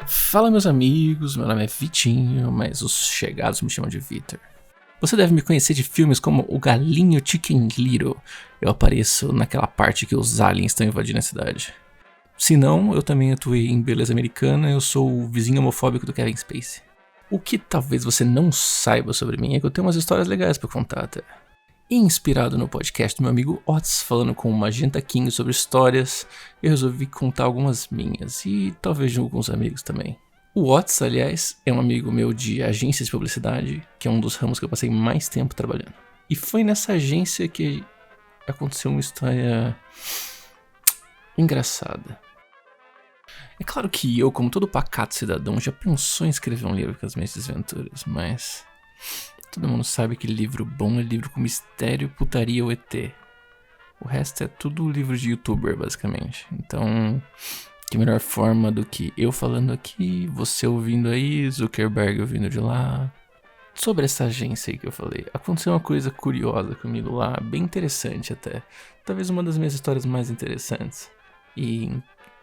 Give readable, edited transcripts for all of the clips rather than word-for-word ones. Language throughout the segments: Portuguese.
Fala meus amigos, meu nome é Vitinho, mas os chegados me chamam de Vitor. Você deve me conhecer de filmes como O Galinho Chicken Little. Eu apareço naquela parte que os aliens estão invadindo a cidade. Se não, eu também atuei em Beleza Americana, eu sou o vizinho homofóbico do Kevin Spacey. O que talvez você não saiba sobre mim é que eu tenho umas histórias legais pra contar até. Inspirado no podcast do meu amigo Otis, falando com o Magenta King sobre histórias, eu resolvi contar algumas minhas e talvez de alguns amigos também. O Otis, aliás, é um amigo meu de agência de publicidade, que é um dos ramos que eu passei mais tempo trabalhando. E foi nessa agência que aconteceu uma história engraçada. É claro que eu, como todo pacato cidadão, já pensou em escrever um livro com as minhas desventuras, mas todo mundo sabe que livro bom é livro com mistério, putaria ou ET. O resto é tudo livro de youtuber, basicamente. Então, que melhor forma do que eu falando aqui, você ouvindo aí, Zuckerberg ouvindo de lá. Sobre essa agência aí que eu falei, aconteceu uma coisa curiosa comigo lá, bem interessante até. Talvez uma das minhas histórias mais interessantes. E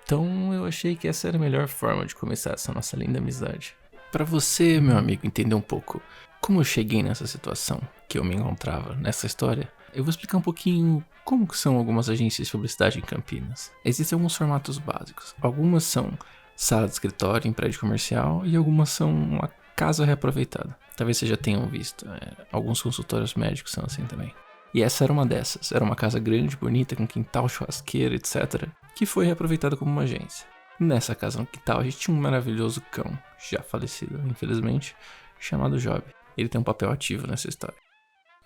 então eu achei que essa era a melhor forma de começar essa nossa linda amizade. Para você, meu amigo, entender um pouco como eu cheguei nessa situação que eu me encontrava nessa história, eu vou explicar um pouquinho como que são algumas agências de publicidade em Campinas. Existem alguns formatos básicos. Algumas são sala de escritório em prédio comercial e algumas são uma casa reaproveitada. Talvez vocês já tenham visto, alguns consultórios médicos são assim também. E essa era uma dessas. Era uma casa grande, bonita, com quintal, churrasqueira, etc. que foi reaproveitada como uma agência. Nessa casa no quintal a gente tinha um maravilhoso cão, já falecido, infelizmente, chamado Job. Ele tem um papel ativo nessa história.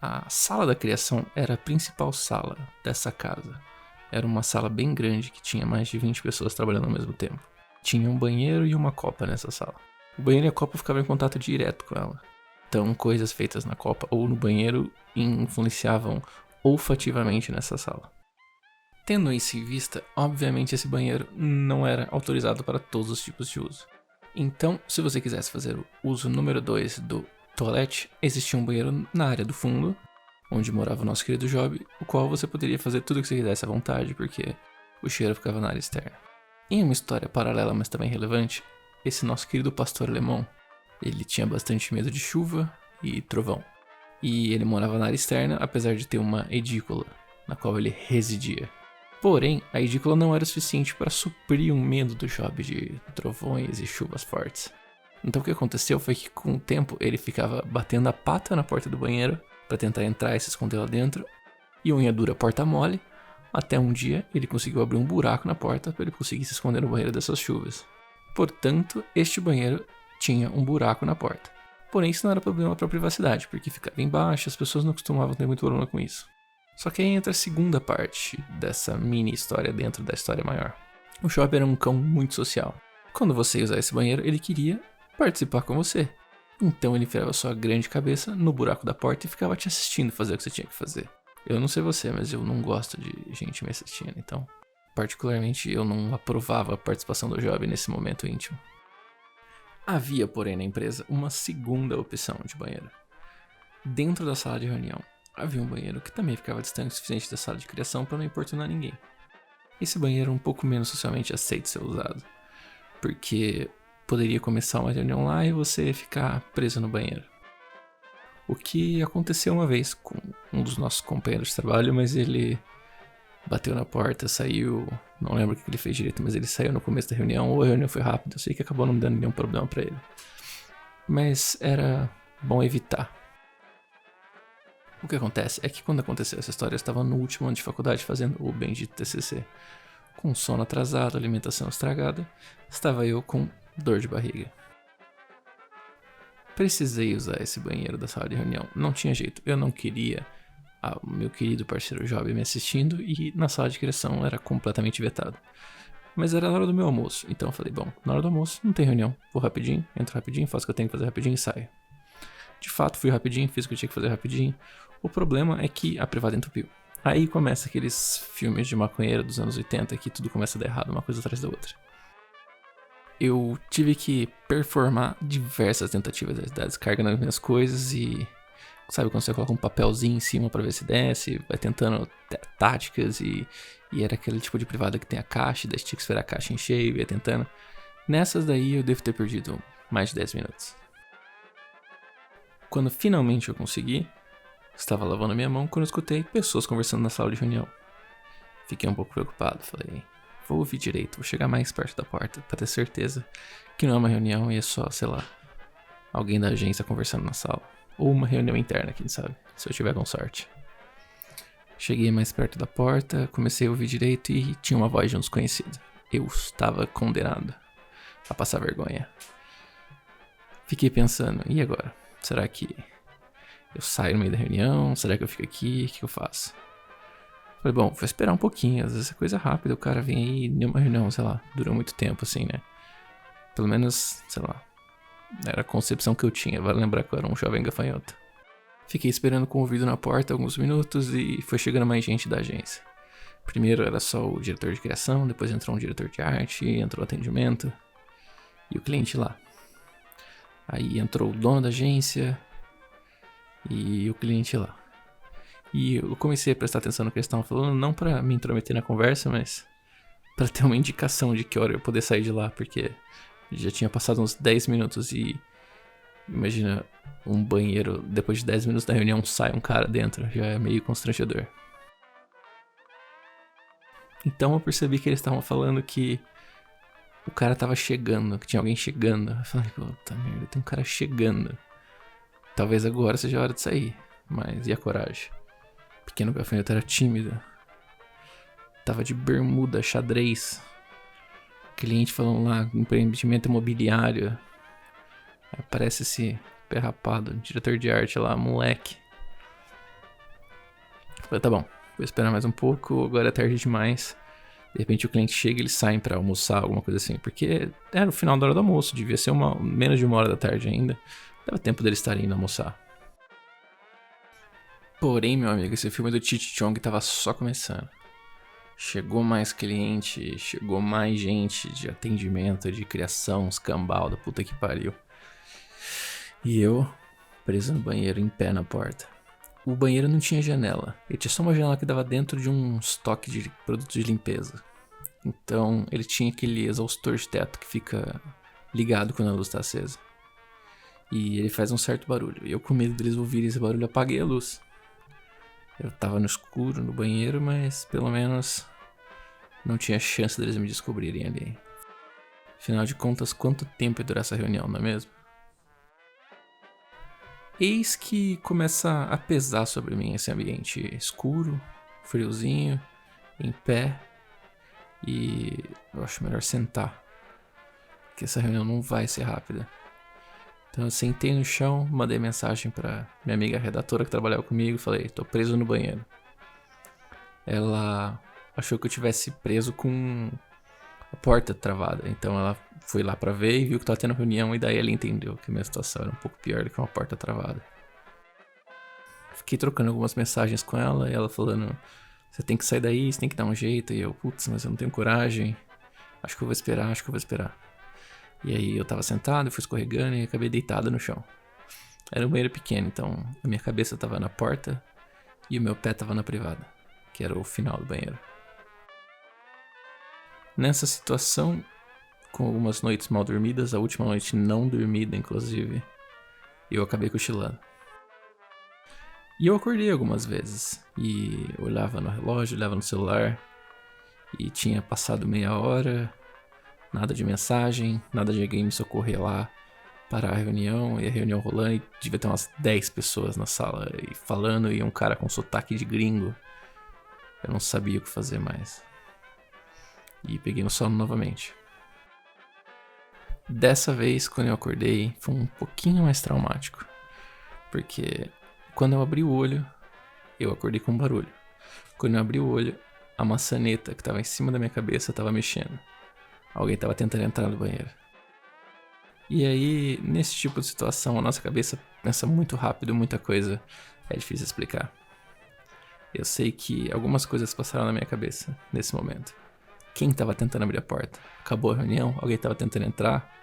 A sala da criação era a principal sala dessa casa. Era uma sala bem grande que tinha mais de 20 pessoas trabalhando ao mesmo tempo. Tinha um banheiro e uma copa nessa sala. O banheiro e a copa ficavam em contato direto com ela. Então, coisas feitas na copa ou no banheiro influenciavam olfativamente nessa sala. Tendo isso em vista, obviamente esse banheiro não era autorizado para todos os tipos de uso. Então, se você quisesse fazer o uso número 2 do toalete, existia um banheiro na área do fundo, onde morava o nosso querido Job, o qual você poderia fazer tudo o que você quisesse à vontade, porque o cheiro ficava na área externa. Em uma história paralela, mas também relevante, esse nosso querido pastor alemão, ele tinha bastante medo de chuva e trovão. E ele morava na área externa, apesar de ter uma edícula, na qual ele residia. Porém, a edícula não era o suficiente para suprir um medo do Job de trovões e chuvas fortes. Então o que aconteceu foi que com o tempo ele ficava batendo a pata na porta do banheiro para tentar entrar e se esconder lá dentro, e unha dura porta mole, até um dia ele conseguiu abrir um buraco na porta para ele conseguir se esconder no banheiro dessas chuvas. Portanto, este banheiro tinha um buraco na porta. Porém, isso não era problema para a privacidade, porque ficava embaixo, as pessoas não costumavam ter muito problema com isso. Só que aí entra a segunda parte dessa mini história dentro da história maior. O Job era um cão muito social. Quando você ia usar esse banheiro, ele queria participar com você. Então ele enfiava sua grande cabeça no buraco da porta e ficava te assistindo fazer o que você tinha que fazer. Eu não sei você, mas eu não gosto de gente me assistindo, então particularmente eu não aprovava a participação do Job nesse momento íntimo. Havia, porém, na empresa uma segunda opção de banheiro. Dentro da sala de reunião, havia um banheiro que também ficava distante o suficiente da sala de criação para não importunar ninguém. Esse banheiro era um pouco menos socialmente aceito de ser usado, porque poderia começar uma reunião lá e você ficar preso no banheiro. O que aconteceu uma vez com um dos nossos companheiros de trabalho, mas ele bateu na porta, saiu, não lembro o que ele fez direito, mas ele saiu no começo da reunião, ou a reunião foi rápida, eu sei que acabou não dando nenhum problema para ele. Mas era bom evitar. O que acontece é que quando aconteceu essa história, eu estava no último ano de faculdade fazendo o bendito TCC. Com sono atrasado, alimentação estragada, estava eu com dor de barriga. Precisei usar esse banheiro da sala de reunião, não tinha jeito, eu não queria o meu querido parceiro Job me assistindo e na sala de criação era completamente vetado. Mas era na hora do meu almoço, então eu falei, bom, na hora do almoço não tem reunião, vou rapidinho, entro rapidinho, faço o que eu tenho que fazer rapidinho e saio. De fato, fui rapidinho, fiz o que eu tinha que fazer rapidinho. O problema é que a privada entupiu. Aí começa aqueles filmes de maconheiro dos anos 80 que tudo começa a dar errado, uma coisa atrás da outra. Eu tive que performar diversas tentativas de dar descarga nas minhas coisas e Sabe quando você coloca um papelzinho em cima pra ver se desce, vai tentando táticas e era aquele tipo de privada que tem a caixa, daí tinha que esperar a caixa encher e ia tentando. Nessas daí eu devo ter perdido mais de 10 minutos. Quando finalmente eu consegui, estava lavando a minha mão quando eu escutei pessoas conversando na sala de reunião. Fiquei um pouco preocupado, falei, vou ouvir direito, vou chegar mais perto da porta pra ter certeza que não é uma reunião e é só, sei lá, alguém da agência conversando na sala. Ou uma reunião interna, quem sabe, se eu tiver com sorte. Cheguei mais perto da porta, comecei a ouvir direito e tinha uma voz de um desconhecido. Eu estava condenado a passar vergonha. Fiquei pensando, e agora? Será que eu saio no meio da reunião? Será que eu fico aqui? O que eu faço? Falei, bom, vou esperar um pouquinho, às vezes é coisa rápida, o cara vem aí em uma reunião, sei lá, durou muito tempo assim, né? Pelo menos, sei lá, era a concepção que eu tinha, vale lembrar que eu era um jovem gafanhoto. Fiquei esperando com o ouvido na porta alguns minutos e foi chegando mais gente da agência. Primeiro era só o diretor de criação, depois entrou um diretor de arte, entrou o atendimento e o cliente lá. Aí entrou o dono da agência e o cliente lá. E eu comecei a prestar atenção no que eles estavam falando, não pra me intrometer na conversa, mas pra ter uma indicação de que hora eu poder sair de lá, porque já tinha passado uns 10 minutos e imagina um banheiro, depois de 10 minutos da reunião sai um cara dentro, já é meio constrangedor. Então eu percebi que eles estavam falando que o cara tava chegando, que tinha alguém chegando. Eu falei, puta merda, tem um cara chegando. Talvez agora seja a hora de sair, mas e a coragem? O pequeno gafanhoto era tímido. Tava de bermuda, xadrez. Cliente falando lá, empreendimento imobiliário. Aparece esse pé rapado, diretor de arte lá, moleque. Falei, tá bom, vou esperar mais um pouco, agora é tarde demais. De repente o cliente chega e eles saem pra almoçar, alguma coisa assim. Porque era o final da hora do almoço, devia ser menos de 1 hora da tarde ainda. Dava tempo deles estarem indo almoçar. Porém, meu amigo, esse filme do Cheech Chong tava só começando. Chegou mais cliente, chegou mais gente de atendimento, de criação, escambau da puta que pariu. E eu, preso no banheiro, em pé na porta. O banheiro não tinha janela, ele tinha só uma janela que dava dentro de um estoque de produtos de limpeza. Então ele tinha aquele exaustor de teto que fica ligado quando a luz tá acesa. E ele faz um certo barulho. E eu, com medo deles ouvirem esse barulho, apaguei a luz. Eu tava no escuro, no banheiro, mas pelo menos não tinha chance deles me descobrirem ali. Afinal de contas, quanto tempo ia durar essa reunião, não é mesmo? Eis que começa a pesar sobre mim esse ambiente escuro, friozinho, em pé. E eu acho melhor sentar, porque essa reunião não vai ser rápida. Então eu sentei no chão, mandei mensagem pra minha amiga redatora que trabalhava comigo e falei, tô preso no banheiro. Ela achou que eu tivesse preso com a porta travada, então ela foi lá pra ver e viu que tava tendo reunião e daí ela entendeu que a minha situação era um pouco pior do que uma porta travada. Fiquei trocando algumas mensagens com ela e ela falando, você tem que sair daí, você tem que dar um jeito. E eu, putz, mas eu não tenho coragem, acho que eu vou esperar. E aí eu tava sentado, fui escorregando e acabei deitado no chão. Era um banheiro pequeno, então a minha cabeça tava na porta e o meu pé tava na privada, que era o final do banheiro. Nessa situação, com algumas noites mal dormidas, a última noite não dormida inclusive, eu acabei cochilando. E eu acordei algumas vezes, e olhava no relógio, olhava no celular, e tinha passado meia hora, nada de mensagem, nada de alguém me socorrer lá, parar a reunião, e a reunião rolando, e devia ter umas 10 pessoas na sala, e falando, e um cara com sotaque de gringo. Eu não sabia o que fazer mais. E peguei no sono novamente. Dessa vez, quando eu acordei, foi um pouquinho mais traumático, porque quando eu abri o olho, eu acordei com um barulho. Quando eu abri o olho, a maçaneta que estava em cima da minha cabeça estava mexendo. Alguém estava tentando entrar no banheiro. E aí, nesse tipo de situação, a nossa cabeça pensa muito rápido, muita coisa é difícil explicar. Eu sei que algumas coisas passaram na minha cabeça nesse momento. Quem estava tentando abrir a porta? Acabou a reunião? Alguém estava tentando entrar?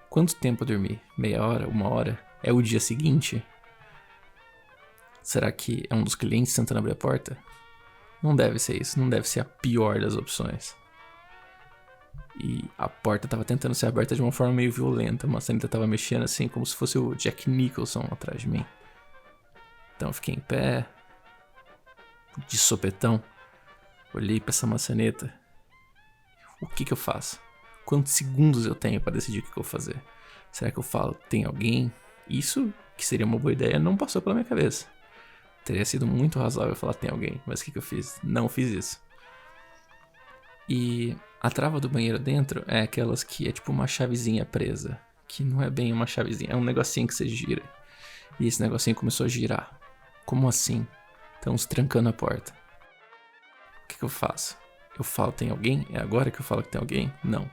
Quanto tempo eu dormi? Meia hora? 1 hora? É o dia seguinte? Será que é um dos clientes tentando abrir a porta? Não deve ser isso, não deve ser a pior das opções. E a porta tava tentando ser aberta de uma forma meio violenta. A maçaneta tava mexendo assim, como se fosse o Jack Nicholson atrás de mim. Então eu fiquei em pé, de sopetão. Olhei pra essa maçaneta. O que eu faço? Quantos segundos eu tenho pra decidir o que eu vou fazer? Será que eu falo, tem alguém? Isso, que seria uma boa ideia, não passou pela minha cabeça. Teria sido muito razoável falar, tem alguém. Mas o que eu fiz? Não fiz isso. E a trava do banheiro dentro é aquelas que é tipo uma chavezinha presa. Que não é bem uma chavezinha, é um negocinho que você gira. E esse negocinho começou a girar. Como assim? Estamos trancando a porta. O que eu faço? Eu falo, tem alguém? É agora que eu falo que tem alguém? Não.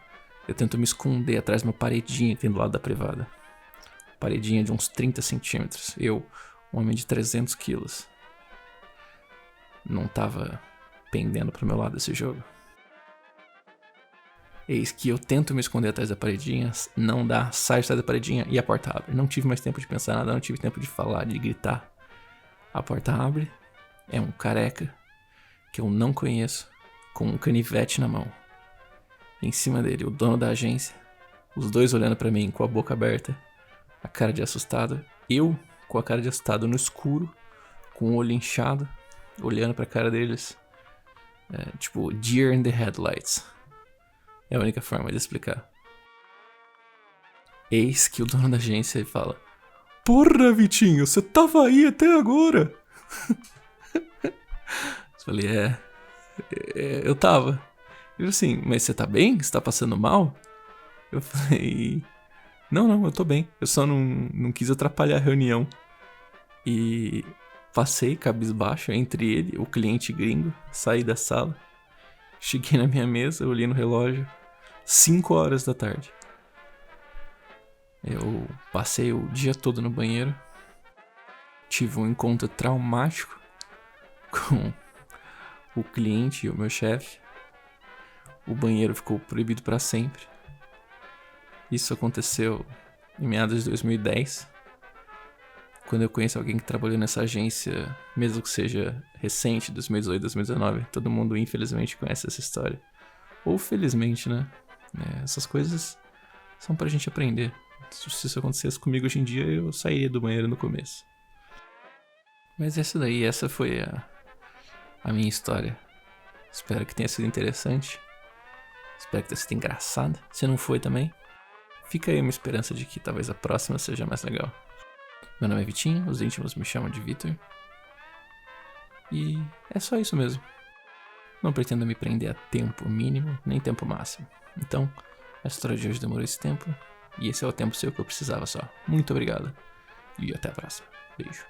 Eu tento me esconder atrás de uma paredinha que tem do lado da privada. Paredinha de uns 30 centímetros. Eu, um homem de 300 quilos. Não tava pendendo pro meu lado esse jogo. Eis que eu tento me esconder atrás da paredinha, não dá, saio atrás da paredinha e a porta abre. Não tive mais tempo de pensar nada, não tive tempo de falar, de gritar. A porta abre, é um careca que eu não conheço, com um canivete na mão. Em cima dele, o dono da agência, os dois olhando pra mim com a boca aberta, a cara de assustado. Eu com a cara de assustado no escuro, com o olho inchado, olhando pra cara deles. Tipo, deer in the headlights. É a única forma de explicar. Eis que o dono da agência fala: Porra, Vitinho, você tava aí até agora. Eu falei, eu tava. Ele assim, mas você tá bem? Você tá passando mal? Eu falei, não, eu tô bem. Eu só não quis atrapalhar a reunião. E passei cabisbaixo entre ele, o cliente gringo, saí da sala. Cheguei na minha mesa, olhei no relógio, 5 horas da tarde. Eu passei o dia todo no banheiro. Tive um encontro traumático com o cliente e o meu chefe. O banheiro ficou proibido para sempre. Isso aconteceu em meados de 2010. Quando eu conheço alguém que trabalhou nessa agência, mesmo que seja recente, 2018, 2019, todo mundo infelizmente conhece essa história. Ou felizmente, né? Essas coisas são pra gente aprender. Se isso acontecesse comigo hoje em dia, eu sairia do banheiro no começo. Mas essa foi a minha história. Espero que tenha sido interessante. Espero que tenha sido engraçada. Se não foi também, fica aí uma esperança de que talvez a próxima seja mais legal. Meu nome é Vitinho, os íntimos me chamam de Vitor. E é só isso mesmo. Não pretendo me prender a tempo mínimo, nem tempo máximo. Então, a história de hoje demorou esse tempo. E esse é o tempo seu que eu precisava só. Muito obrigado. E até a próxima. Beijo.